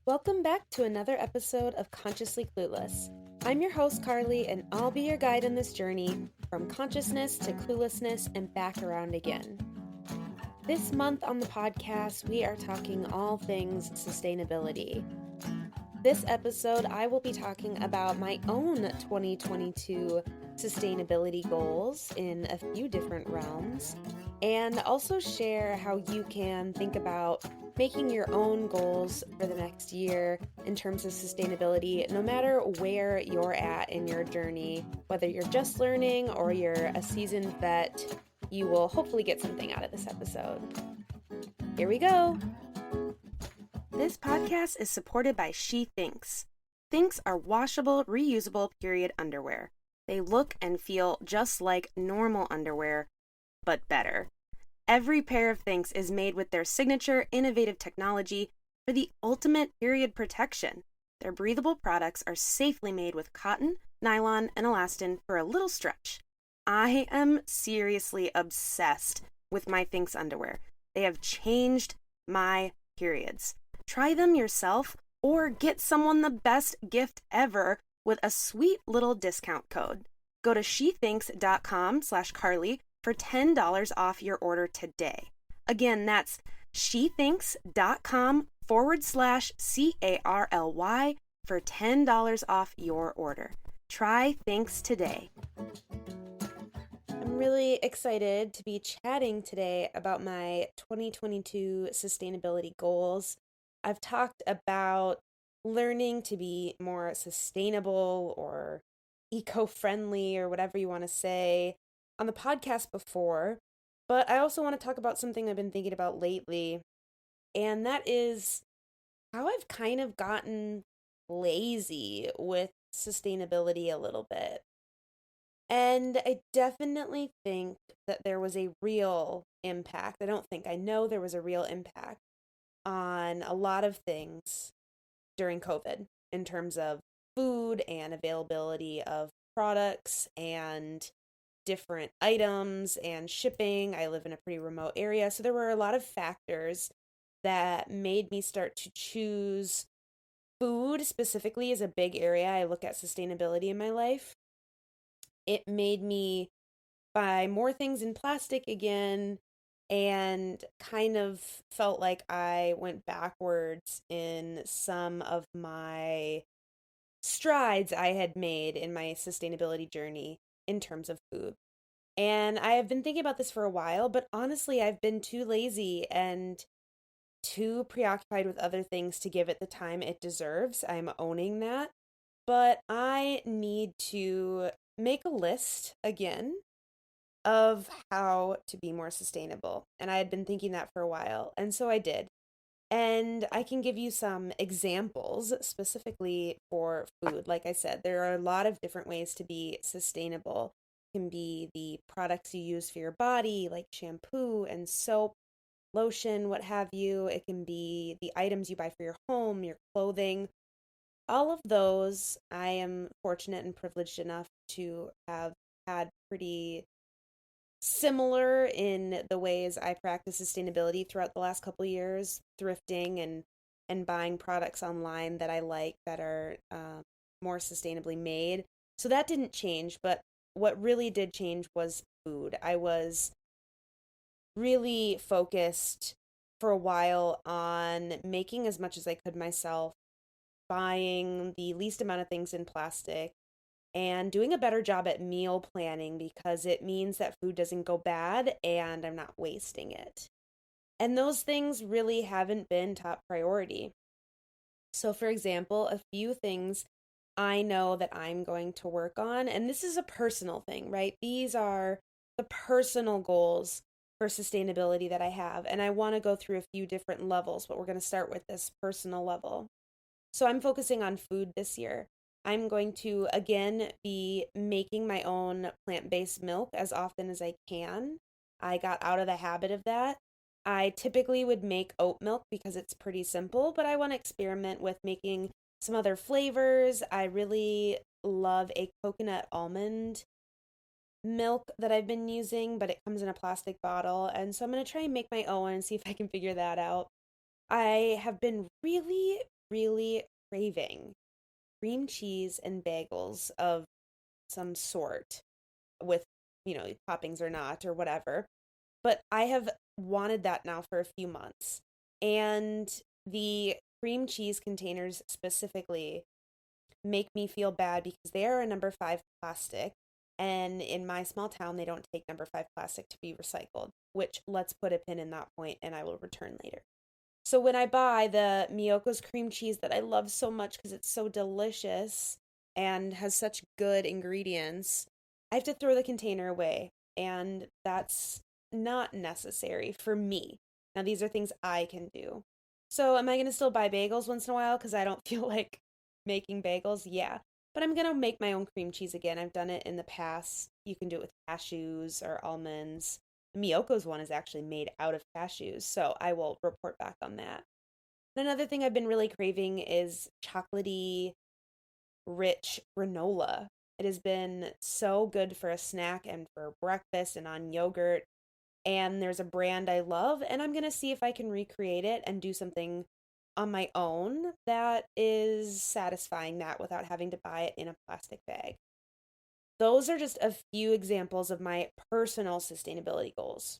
Welcome back to another episode of Consciously Clueless. I'm your host, Carly, and I'll be your guide on this journey from consciousness to cluelessness and back around again. This month on the podcast, we are talking all things sustainability. This episode, I will be talking about my own 2022 sustainability goals in a few different realms, and also share how you can think about making your own goals for the next year in terms of sustainability, no matter where you're at in your journey, whether you're just learning or you're a seasoned vet, you will hopefully get something out of this episode. Here we go. This podcast is supported by showThanks. Thinks are washable, reusable period underwear. They look and feel just like normal underwear, but better. Every pair of Thinks is made with their signature innovative technology for the ultimate period protection. Their breathable products are safely made with cotton, nylon, and elastin for a little stretch. I am seriously obsessed with my Thinks underwear. They have changed my periods. Try them yourself or get someone the best gift ever with a sweet little discount code. Go to shewthinks.com/Carly for $10 off your order today. Again, that's shewthinks.com/CARLY for $10 off your order. Try Thinks today. I'm really excited to be chatting today about my 2022 sustainability goals. I've talked about learning to be more sustainable or eco-friendly or whatever you want to say on the podcast before, but I also want to talk about something I've been thinking about lately, and that is how I've kind of gotten lazy with sustainability a little bit. And I definitely think that there was a real impact. I know there was a real impact on a lot of things during COVID in terms of food and availability of products and different items and shipping. I live in a pretty remote area, so there were a lot of factors that made me start to choose food specifically as a big area. I look at sustainability in my life. It made me buy more things in plastic again and kind of felt like I went backwards in some of my strides I had made in my sustainability journey in terms of food. And I have been thinking about this for a while, but honestly, I've been too lazy and too preoccupied with other things to give it the time it deserves. I'm owning that. But I need to make a list again of how to be more sustainable. And I had been thinking that for a while. And so I did. And I can give you some examples specifically for food. Like I said, there are a lot of different ways to be sustainable. It can be the products you use for your body, like shampoo and soap, lotion, what have you. It can be the items you buy for your home, your clothing. All of those, I am fortunate and privileged enough to have had pretty similar in the ways I practice sustainability throughout the last couple of years, thrifting and buying products online that I like that are more sustainably made. So that didn't change, but what really did change was food. I was really focused for a while on making as much as I could myself, buying the least amount of things in plastic, and doing a better job at meal planning because it means that food doesn't go bad and I'm not wasting it. And those things really haven't been top priority. So, for example, a few things I know that I'm going to work on, and this is a personal thing, right? These are the personal goals for sustainability that I have, and I want to go through a few different levels, but we're going to start with this personal level. So I'm focusing on food this year. I'm going to again be making my own plant-based milk as often as I can. I got out of the habit of that. I typically would make oat milk because it's pretty simple, but I want to experiment with making some other flavors. I really love a coconut almond milk that I've been using, but it comes in a plastic bottle. And so I'm going to try and make my own and see if I can figure that out. I have been really really craving cream cheese and bagels of some sort with, toppings or not or whatever. But I have wanted that now for a few months. And the cream cheese containers specifically make me feel bad because they are a number five plastic. And in my small town, they don't take number five plastic to be recycled, which let's put a pin in that point and I will return later. So when I buy the Miyoko's cream cheese that I love so much because it's so delicious and has such good ingredients, I have to throw the container away. And that's not necessary for me. Now, these are things I can do. So, am I going to still buy bagels once in a while because I don't feel like making bagels? Yeah. But I'm going to make my own cream cheese again. I've done it in the past. You can do it with cashews or almonds. Miyoko's one is actually made out of cashews, so I will report back on that. And another thing I've been really craving is chocolatey, rich granola. It has been so good for a snack and for breakfast and on yogurt. And there's a brand I love, and I'm going to see if I can recreate it and do something on my own that is satisfying that without having to buy it in a plastic bag. Those are just a few examples of my personal sustainability goals.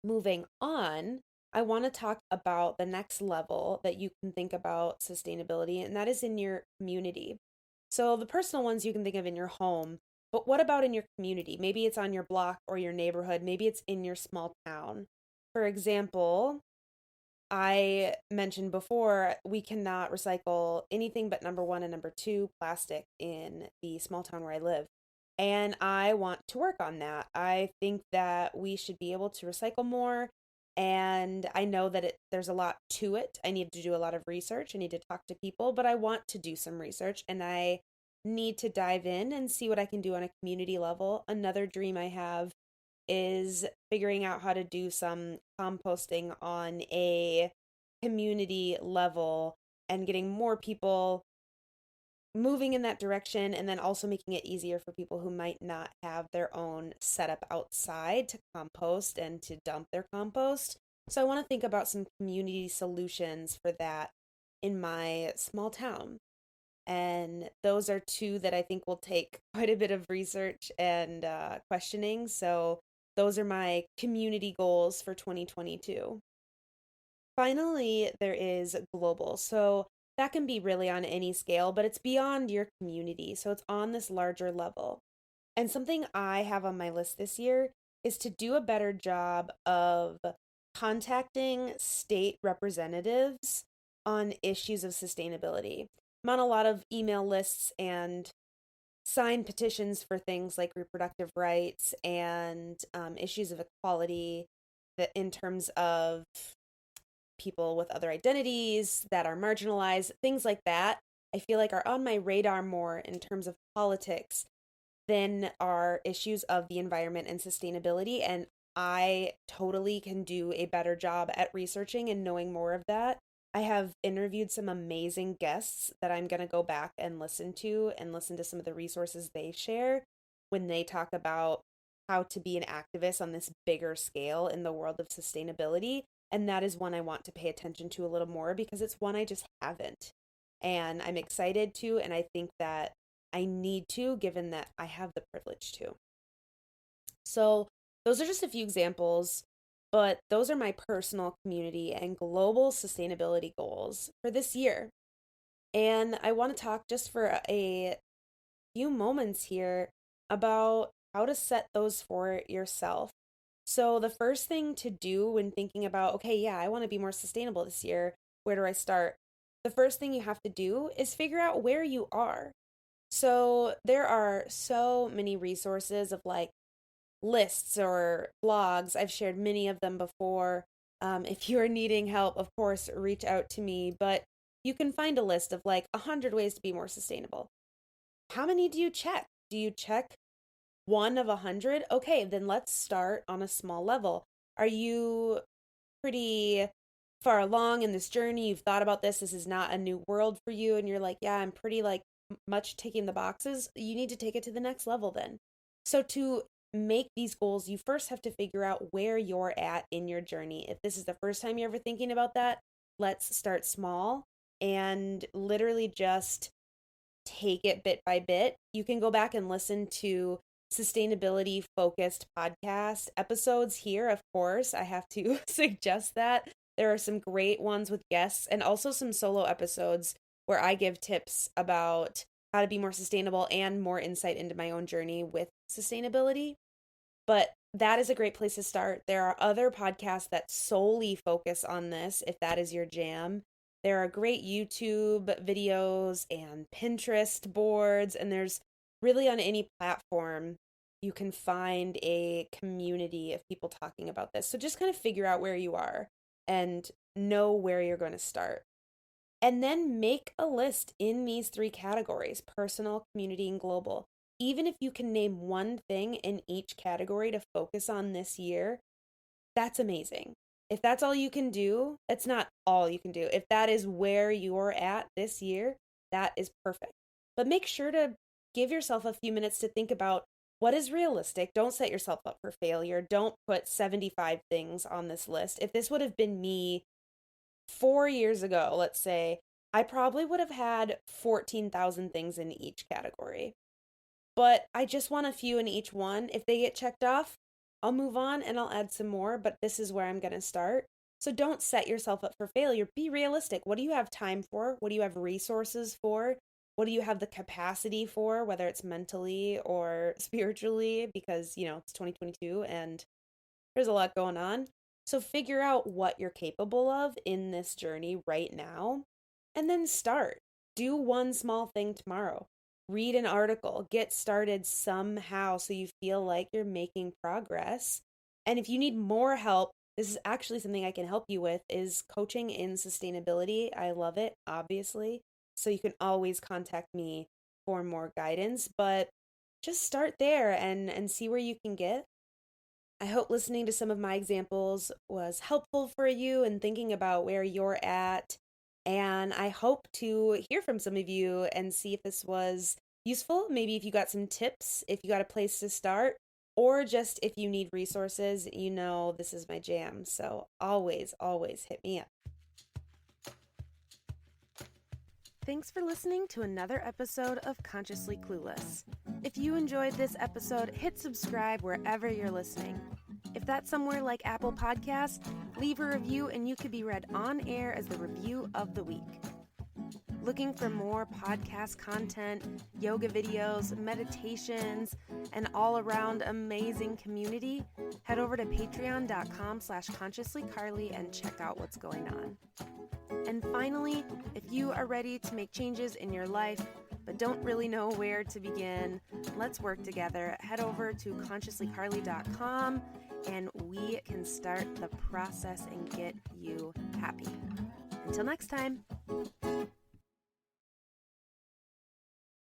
Moving on, I want to talk about the next level that you can think about sustainability, and that is in your community. So, the personal ones you can think of in your home, but what about in your community? Maybe it's on your block or your neighborhood, maybe it's in your small town. For example, I mentioned before we cannot recycle anything but number one and number two plastic in the small town where I live. And I want to work on that. I think that we should be able to recycle more. And I know that there's a lot to it. I need to do a lot of research. I need to talk to people, but I want to do some research and I need to dive in and see what I can do on a community level. Another dream I have is figuring out how to do some composting on a community level and getting more people moving in that direction, and then also making it easier for people who might not have their own setup outside to compost and to dump their compost. So I want to think about some community solutions for that in my small town. And those are two that I think will take quite a bit of research and questioning. So those are my community goals for 2022. Finally, there is global. So that can be really on any scale, but it's beyond your community. So it's on this larger level. And something I have on my list this year is to do a better job of contacting state representatives on issues of sustainability. I'm on a lot of email lists and sign petitions for things like reproductive rights and issues of equality that in terms of people with other identities that are marginalized, things like that, I feel like are on my radar more in terms of politics than are issues of the environment and sustainability. And I totally can do a better job at researching and knowing more of that. I have interviewed some amazing guests that I'm going to go back and listen to some of the resources they share when they talk about how to be an activist on this bigger scale in the world of sustainability. And that is one I want to pay attention to a little more because it's one I just haven't. And I'm excited to, and I think that I need to, given that I have the privilege to. So, those are just a few examples, but those are my personal community and global sustainability goals for this year. And I want to talk just for a few moments here about how to set those for yourself. So, the first thing to do when thinking about, okay, yeah, I want to be more sustainable this year, where do I start? The first thing you have to do is figure out where you are. So, there are so many resources of like lists or blogs. I've shared many of them before. If you are needing help, of course, reach out to me. But you can find a list of like 100 ways to be more sustainable. How many do you check? Do you check one of 100? Okay, then let's start on a small level. Are you pretty far along in this journey? You've thought about this. This is not a new world for you. And you're like, yeah, I'm pretty like much ticking the boxes. You need to take it to the next level then. So to make these goals, you first have to figure out where you're at in your journey. If this is the first time you're ever thinking about that, let's start small and literally just take it bit by bit. You can go back and listen to sustainability focused podcast episodes here, of course. I have to suggest that. There are some great ones with guests and also some solo episodes where I give tips about how to be more sustainable and more insight into my own journey with sustainability. But that is a great place to start. There are other podcasts that solely focus on this if that is your jam. There are great YouTube videos and Pinterest boards, and there's really on any platform you can find a community of people talking about this. So just kind of figure out where you are and know where you're going to start. And then make a list in these three categories: personal, community, and global. Even if you can name one thing in each category to focus on this year, that's amazing. If that's all you can do, it's not all you can do. If that is where you're at this year, that is perfect. But make sure to give yourself a few minutes to think about what is realistic. Don't set yourself up for failure. Don't put 75 things on this list. If this would have been me 4 years ago, let's say, I probably would have had 14,000 things in each category. But I just want a few in each one. If they get checked off, I'll move on and I'll add some more, but this is where I'm going to start. So don't set yourself up for failure. Be realistic. What do you have time for? What do you have resources for? What do you have the capacity for, whether it's mentally or spiritually? Because, it's 2022 and there's a lot going on. So figure out what you're capable of in this journey right now and then start. Do one small thing tomorrow. Read an article, get started somehow so you feel like you're making progress. And if you need more help, this is actually something I can help you with, is coaching in sustainability. I love it, obviously. So you can always contact me for more guidance, but just start there and see where you can get. I hope listening to some of my examples was helpful for you in thinking about where you're at. And I hope to hear from some of you and see if this was useful. Maybe if you got some tips, if you got a place to start, or just if you need resources, this is my jam. So always, always hit me up. Thanks for listening to another episode of Consciously Clueless. If you enjoyed this episode, hit subscribe wherever you're listening. If that's somewhere like Apple Podcasts, leave a review and you could be read on air as the review of the week. Looking for more podcast content, yoga videos, meditations, and all-around amazing community? Head over to patreon.com/consciouslycarly and check out what's going on. And finally, if you are ready to make changes in your life but don't really know where to begin, let's work together. Head over to consciouslycarly.com and we can start the process and get you happy. Until next time.